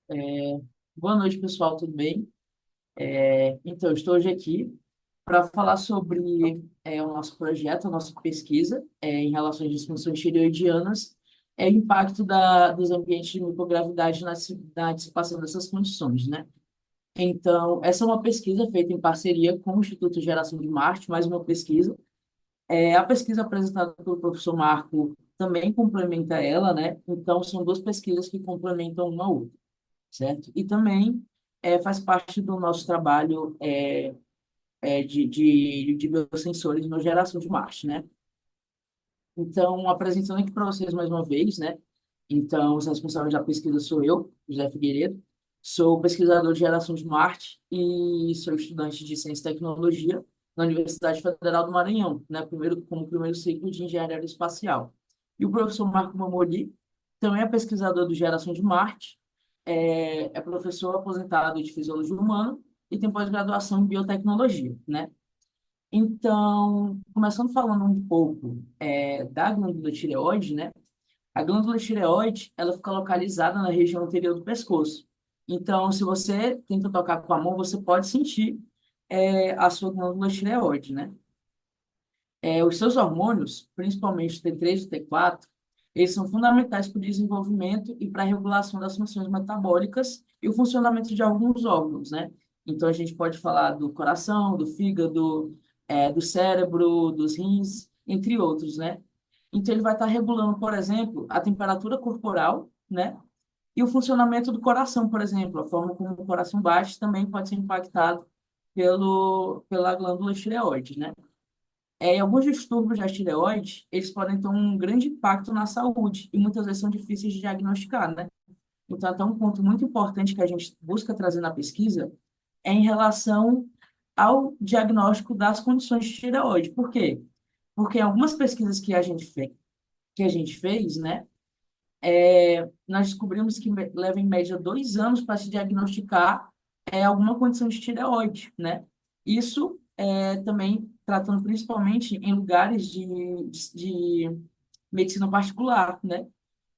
É, Boa noite, pessoal, tudo bem? Então, eu estou hoje aqui para falar sobre o nosso projeto, a nossa pesquisa em relação às disfunções tireoidianas, o impacto dos ambientes de microgravidade na dissipação dessas condições, né? Então, essa é uma pesquisa feita em parceria com o Instituto Geração de Marte, mais uma pesquisa. A pesquisa apresentada pelo professor Marco também complementa ela, né? Então, são duas pesquisas que complementam uma a outra, certo? E também faz parte do nosso trabalho de biosensores na geração de Marte, né? Então, apresentando aqui para vocês mais uma vez, né? Então, os responsáveis da pesquisa sou eu, José Figueiredo, sou pesquisador de geração de Marte e sou estudante de Ciência e Tecnologia na Universidade Federal do Maranhão, né? Como primeiro ciclo de Engenharia Aeroespacial. E o professor Marco Mamoli também é pesquisador de geração de Marte, é professor aposentado de Fisiologia Humana e tem pós-graduação em Biotecnologia, né? Então, começando falando um pouco da glândula tireoide, né? A glândula tireoide, ela fica localizada na região anterior do pescoço. Então, se você tenta tocar com a mão, você pode sentir a sua glândula tireoide, né? Os seus hormônios, principalmente o T3 e o T4, eles são fundamentais para o desenvolvimento e para a regulação das funções metabólicas e o funcionamento de alguns órgãos, né? Então, a gente pode falar do coração, do fígado, do cérebro, dos rins, entre outros, né? Então, ele vai estar regulando, por exemplo, a temperatura corporal, né? E o funcionamento do coração, por exemplo, a forma como o coração bate também pode ser impactado pela glândula tireoide, né? Alguns distúrbios da tireoide, eles podem ter um grande impacto na saúde e muitas vezes são difíceis de diagnosticar, né? Então, até um ponto muito importante que a gente busca trazer na pesquisa é em relação ao diagnóstico das condições de tireoide. Por quê? Porque em algumas pesquisas que a gente fez, né, nós descobrimos que leva em média 2 anos para se diagnosticar alguma condição de tireoide, né? Isso também tratando principalmente em lugares de medicina particular, né?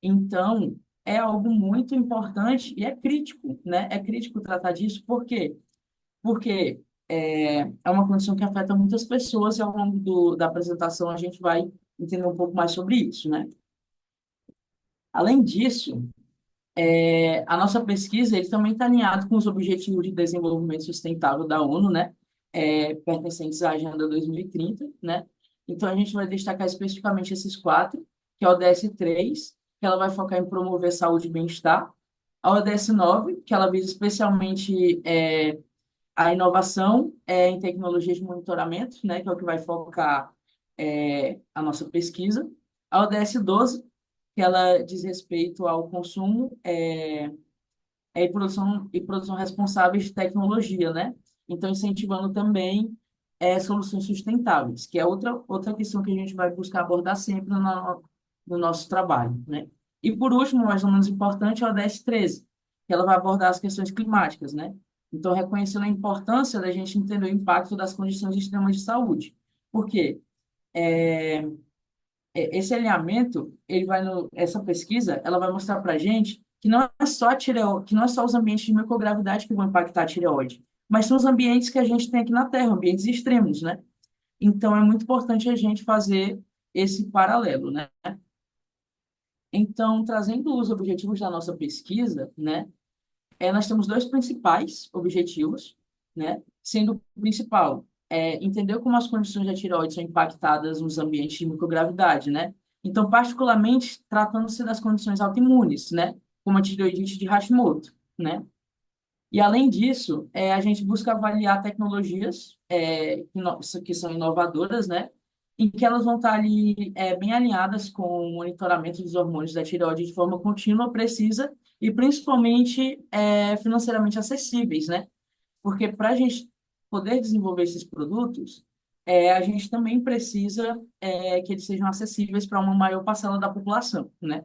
Então, é algo muito importante e é crítico, né? É crítico tratar disso, por quê? Porque é uma condição que afeta muitas pessoas e ao longo da apresentação a gente vai entender um pouco mais sobre isso, né? Além disso, a nossa pesquisa ele também está alinhado com os Objetivos de Desenvolvimento Sustentável da ONU, né? Pertencentes à Agenda 2030, né? Então, a gente vai destacar especificamente esses quatro, que é a ODS 3, que ela vai focar em promover saúde e bem-estar, a ODS 9, que ela visa especialmente a inovação em tecnologias de monitoramento, né? Que é o que vai focar a nossa pesquisa, a ODS 12, que ela diz respeito ao consumo e produção responsáveis de tecnologia, né? Então, incentivando também soluções sustentáveis, que é outra questão que a gente vai buscar abordar sempre no nosso trabalho, né? E, por último, mais ou menos importante, é a ODS 13, que ela vai abordar as questões climáticas, né? Então, reconhecendo a importância da gente entender o impacto das condições extremas de saúde. Por quê? É, Esse alinhamento, essa pesquisa, ela vai mostrar para a gente que não é só a tireoide, que não é só os ambientes de microgravidade que vão impactar a tireoide, mas são os ambientes que a gente tem aqui na Terra, ambientes extremos, né? Então, é muito importante a gente fazer esse paralelo, né? Então, trazendo os objetivos da nossa pesquisa, né? Nós temos dois principais objetivos, né? Sendo o principal entender como as condições da tireoide são impactadas nos ambientes de microgravidade, né? Então, particularmente tratando-se das condições autoimunes, né? Como a tireoidite de Hashimoto, né? E além disso, a gente busca avaliar tecnologias que são inovadoras, né? Em que elas vão estar ali bem alinhadas com o monitoramento dos hormônios da tireoide de forma contínua, precisa e principalmente financeiramente acessíveis, né? Porque para a gente poder desenvolver esses produtos, a gente também precisa que eles sejam acessíveis para uma maior parcela da população, né?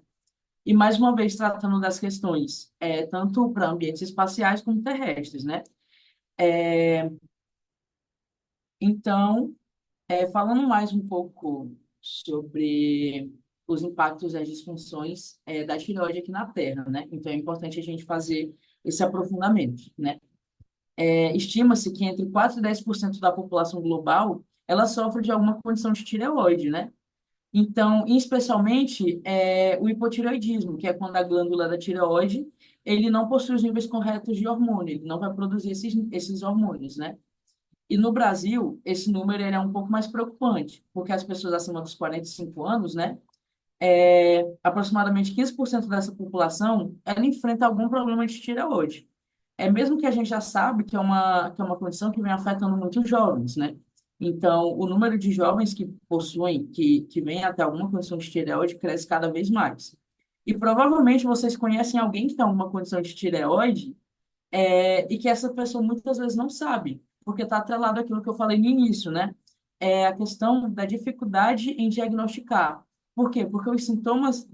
E mais uma vez tratando das questões tanto para ambientes espaciais como terrestres, né? Então, falando mais um pouco sobre. os impactos e as disfunções da tireoide aqui na Terra, né? Então é importante a gente fazer esse aprofundamento, né? Estima-se que entre 4 e 10% da população global ela sofre de alguma condição de tireoide, né? Então, especialmente, o hipotireoidismo, que é quando a glândula da tireoide, ele não possui os níveis corretos de hormônio, ele não vai produzir esses hormônios, né? E no Brasil, esse número ele é um pouco mais preocupante, porque as pessoas acima dos 45 anos, né, aproximadamente 15% dessa população, ela enfrenta algum problema de tireoide. É mesmo que a gente já sabe que é uma condição que vem afetando muitos jovens, né? Então, o número de jovens que possuem, que vêm até alguma condição de tireoide cresce cada vez mais. E provavelmente vocês conhecem alguém que tem alguma condição de tireoide, e que essa pessoa muitas vezes não sabe, porque está atrelado àquilo que eu falei no início, né? É a questão da dificuldade em diagnosticar. Por quê? Porque os sintomas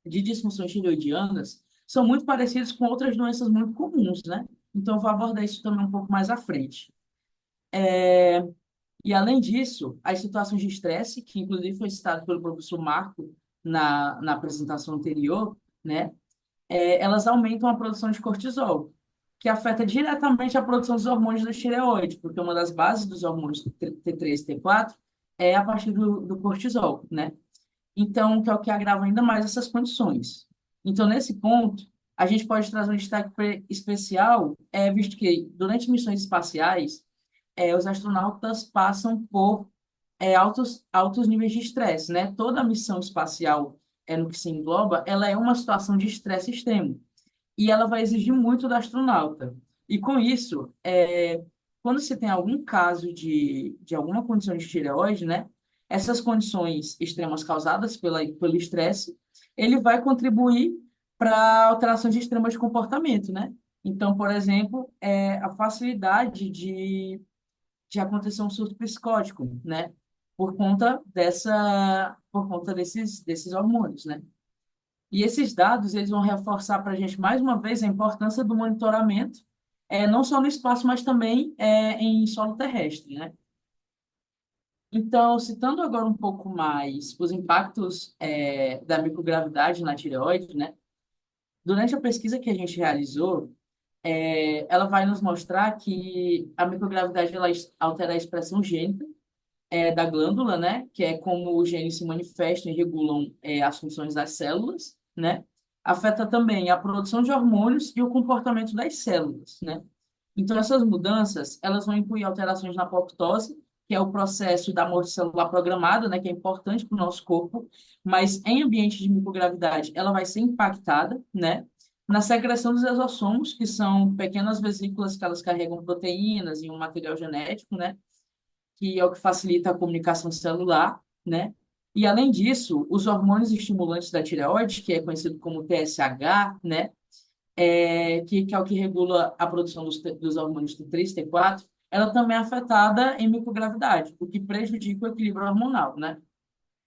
de disfunções tireoidianas são muito parecidos com outras doenças muito comuns, né? Então, eu vou abordar isso também um pouco mais à frente. E, além disso, as situações de estresse, que inclusive foi citado pelo professor Marco na apresentação anterior, né? Elas aumentam a produção de cortisol, que afeta diretamente a produção dos hormônios da tireoide, porque uma das bases dos hormônios T3 e T4 é a partir do cortisol, né? Então, que é o que agrava ainda mais essas condições. Então, nesse ponto, a gente pode trazer um destaque especial, visto que durante missões espaciais, os astronautas passam por altos níveis de estresse, né? Toda missão espacial, no que se engloba, ela é uma situação de estresse extremo e ela vai exigir muito do astronauta. E com isso, quando se tem algum caso de alguma condição de tireoide, né, essas condições extremas causadas pelo estresse, ele vai contribuir para alterações extremas de comportamento, né? Então, por exemplo, a facilidade de acontecer um surto psicótico, né? Por conta desses hormônios, né? E esses dados, eles vão reforçar para a gente, mais uma vez, a importância do monitoramento, não só no espaço, mas também em solo terrestre, né? Então, citando agora um pouco mais os impactos da microgravidade na tireoide, né? Durante a pesquisa que a gente realizou, ela vai nos mostrar que a microgravidade ela altera a expressão gênica da glândula, né? Que é como os genes se manifestam e regulam as funções das células, né? Afeta também a produção de hormônios e o comportamento das células, né? Então, essas mudanças, elas vão incluir alterações na apoptose, que é o processo da morte celular programada, né? Que é importante para o nosso corpo, mas em ambiente de microgravidade, ela vai ser impactada, né? Na secreção dos exossomos, que são pequenas vesículas que elas carregam proteínas e um material genético, né? Que é o que facilita a comunicação celular, né? E, além disso, os hormônios estimulantes da tireoide, que é conhecido como TSH, né? Que é o que regula a produção dos hormônios T3 e T4, ela também é afetada em microgravidade, o que prejudica o equilíbrio hormonal, né?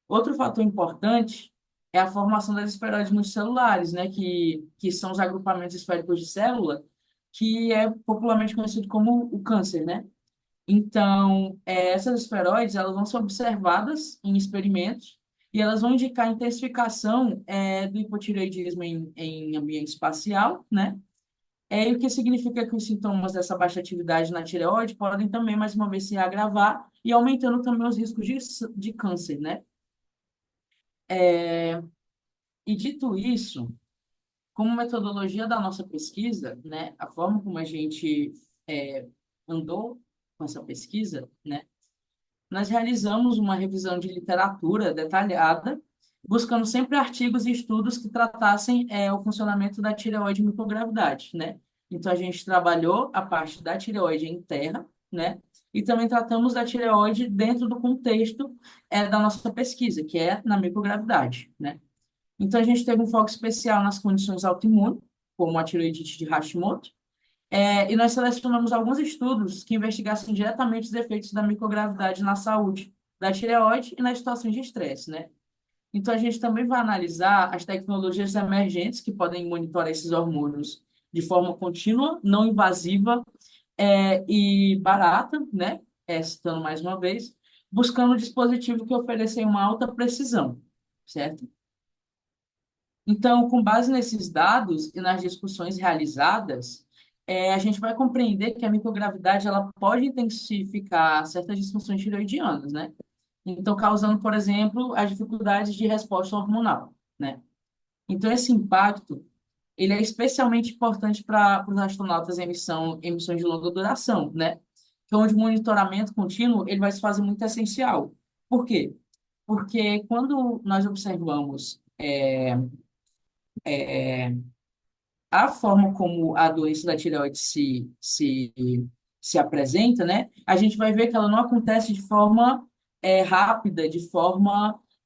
Outro fator importante é a formação das esferoides multicelulares, né? Que são os agrupamentos esféricos de célula, que é popularmente conhecido como o câncer, né? Então, essas esferoides, elas vão ser observadas em experimentos e elas vão indicar a intensificação do hipotireoidismo em ambiente espacial, né? E o que significa que os sintomas dessa baixa atividade na tireoide podem também, mais uma vez, se agravar e aumentando também os riscos de câncer, né? E dito isso, como metodologia da nossa pesquisa, né, a forma como a gente andou com essa pesquisa, né, nós realizamos uma revisão de literatura detalhada, buscando sempre artigos e estudos que tratassem o funcionamento da tireoide e microgravidade, né? Então, a gente trabalhou a parte da tireoide em terra, né? E também tratamos da tireoide dentro do contexto da nossa pesquisa, que é na microgravidade, né? Então, a gente teve um foco especial nas condições autoimunes, como a tireoidite de Hashimoto, e nós selecionamos alguns estudos que investigassem diretamente os efeitos da microgravidade na saúde da tireoide e nas situações de estresse, né? Então, a gente também vai analisar as tecnologias emergentes que podem monitorar esses hormônios de forma contínua, não invasiva, e barata, né? Citando mais uma vez, buscando um dispositivo que ofereça uma alta precisão, certo? Então, com base nesses dados e nas discussões realizadas, a gente vai compreender que a microgravidade ela pode intensificar certas disfunções tireoidianas, né? Então, causando, por exemplo, as dificuldades de resposta hormonal, né? Então, esse impacto, ele é especialmente importante para os astronautas em missões de longa duração, né? Que é onde o monitoramento contínuo, ele vai se fazer muito essencial. Por quê? Porque quando nós observamos a forma como a doença da tireoide se apresenta, né? A gente vai ver que ela não acontece de forma rápida,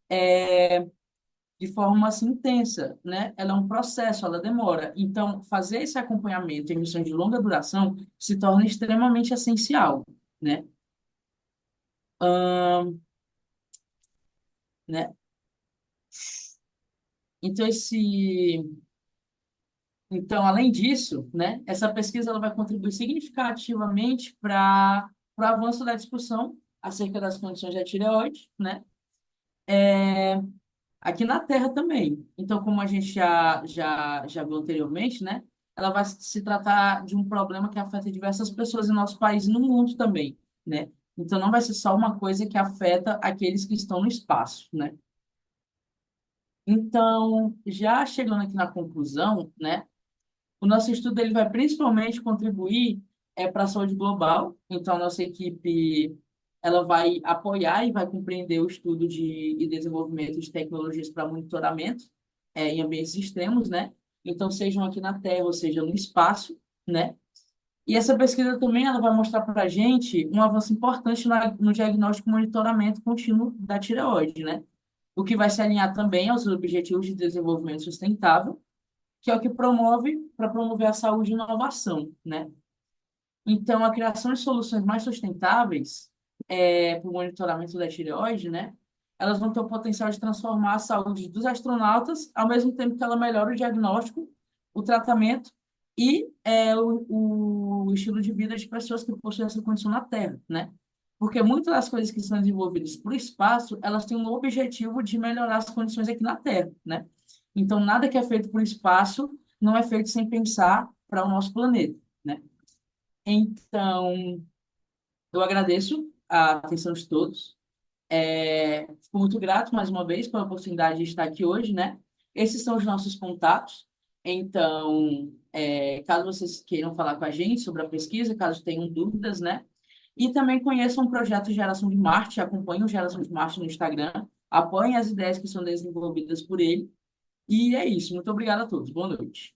é, de forma assim intensa, né? Ela é um processo, ela demora. Então, fazer esse acompanhamento em missões de longa duração se torna extremamente essencial, né? Né? Então, além disso, né, essa pesquisa ela vai contribuir significativamente para o avanço da discussão acerca das condições da tireoide, né, aqui na Terra também. Então, como a gente já viu anteriormente, né, ela vai se tratar de um problema que afeta diversas pessoas em nosso país e no mundo também, né? Então, não vai ser só uma coisa que afeta aqueles que estão no espaço, né? Então, já chegando aqui na conclusão, né, o nosso estudo ele vai principalmente contribuir para a saúde global. Então, a nossa equipe ela vai apoiar e vai compreender o estudo e desenvolvimento de tecnologias para monitoramento em ambientes extremos, né? Então, sejam aqui na Terra ou seja no espaço, né? E essa pesquisa também ela vai mostrar para a gente um avanço importante no diagnóstico e monitoramento contínuo da tireoide, né? O que vai se alinhar também aos Objetivos de Desenvolvimento Sustentável, que é o que promove para promover a saúde e inovação, né? Então, a criação de soluções mais sustentáveis para o monitoramento da tireoide, né? Elas vão ter o potencial de transformar a saúde dos astronautas, ao mesmo tempo que ela melhora o diagnóstico, o tratamento e o estilo de vida de pessoas que possuem essa condição na Terra, né? Porque muitas das coisas que são desenvolvidas para o espaço, elas têm um objetivo de melhorar as condições aqui na Terra, né? Então, nada que é feito para o espaço não é feito sem pensar para o nosso planeta, né? Então, eu agradeço a atenção de todos. Fico muito grato mais uma vez pela oportunidade de estar aqui hoje, né? Esses são os nossos contatos. Então, caso vocês queiram falar com a gente sobre a pesquisa, caso tenham dúvidas, né? E também conheçam o projeto Geração de Marte, acompanhem o Geração de Marte no Instagram, apoiem as ideias que são desenvolvidas por ele. E é isso. Muito obrigado a todos. Boa noite.